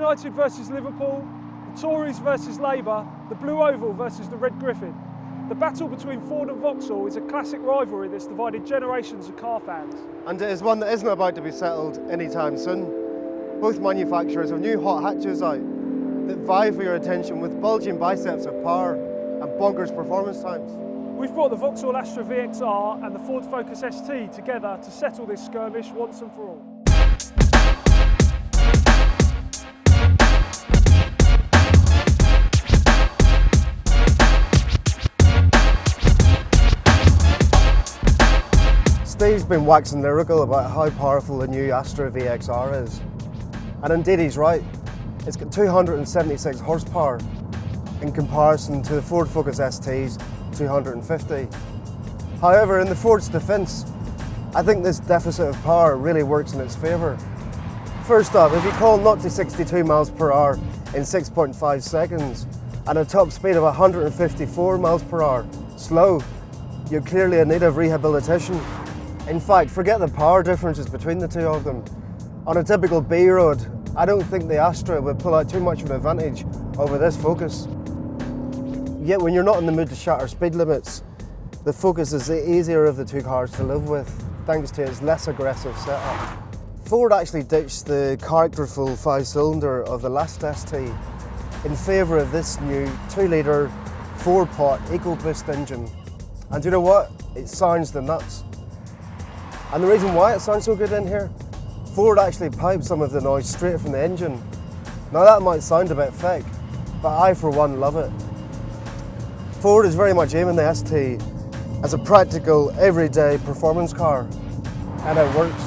United versus Liverpool, the Tories versus Labour, the Blue Oval versus the Red Griffin. The battle between Ford and Vauxhall is a classic rivalry that's divided generations of car fans. And it is one that isn't about to be settled anytime soon. Both manufacturers have new hot hatches out that vie for your attention with bulging biceps of power and bonkers performance times. We've brought the Vauxhall Astra VXR and the Ford Focus ST together to settle this skirmish once and for all. Steve's been waxing lyrical about how powerful the new Astra VXR is. And indeed he's right. It's got 276 horsepower in comparison to the Ford Focus ST's 250. However, in the Ford's defence, I think this deficit of power really works in its favour. First off, if you call 0 to 62 miles per hour in 6.5 seconds and a top speed of 154 miles per hour slow, you're clearly in need of rehabilitation. In fact, forget the power differences between the two of them. On a typical B road, I don't think the Astra would pull out too much of an advantage over this Focus. Yet when you're not in the mood to shatter speed limits, the Focus is the easier of the two cars to live with, thanks to its less aggressive setup. Ford actually ditched the characterful 5-cylinder of the last ST in favour of this new 2-litre 4-pot EcoBoost engine. And you know what? It sounds the nuts. And the reason why it sounds so good in here, Ford actually piped some of the noise straight from the engine. Now that might sound a bit fake, but I for one love it. Ford is very much aiming the ST as a practical, everyday performance car, and it works.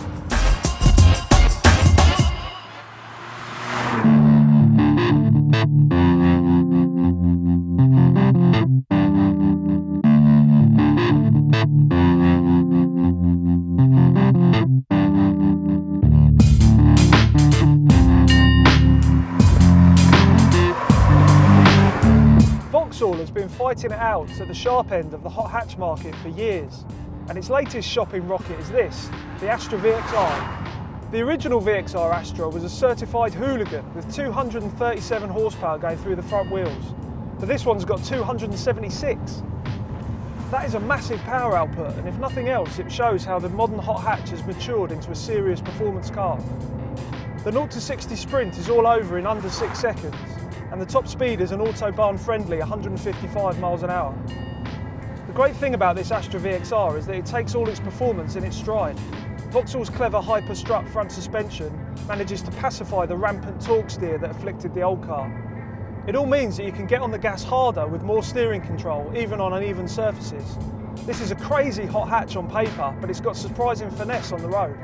Vauxhall has been fighting it out at the sharp end of the hot hatch market for years, and its latest shopping rocket is this, the Astra VXR. The original VXR Astra was a certified hooligan with 237 horsepower going through the front wheels, but this one's got 276. That is a massive power output, and if nothing else, it shows how the modern hot hatch has matured into a serious performance car. The 0 to 60 sprint is all over in under 6 seconds, and the top speed is an autobahn-friendly 155 miles an hour. The great thing about this Astra VXR is that it takes all its performance in its stride. Vauxhall's clever hyper-strut front suspension manages to pacify the rampant torque steer that afflicted the old car. It all means that you can get on the gas harder with more steering control, even on uneven surfaces. This is a crazy hot hatch on paper, but it's got surprising finesse on the road.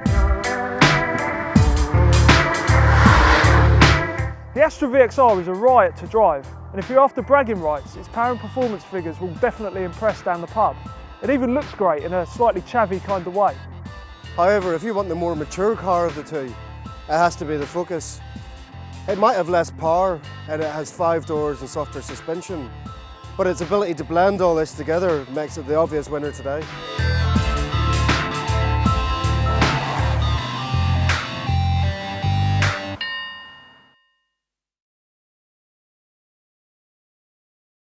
The Astra VXR is a riot to drive, and if you're after bragging rights, its power and performance figures will definitely impress down the pub. It even looks great in a slightly chavvy kind of way. However, if you want the more mature car of the two, it has to be the Focus. It might have less power and it has 5 doors and softer suspension, but its ability to blend all this together makes it the obvious winner today.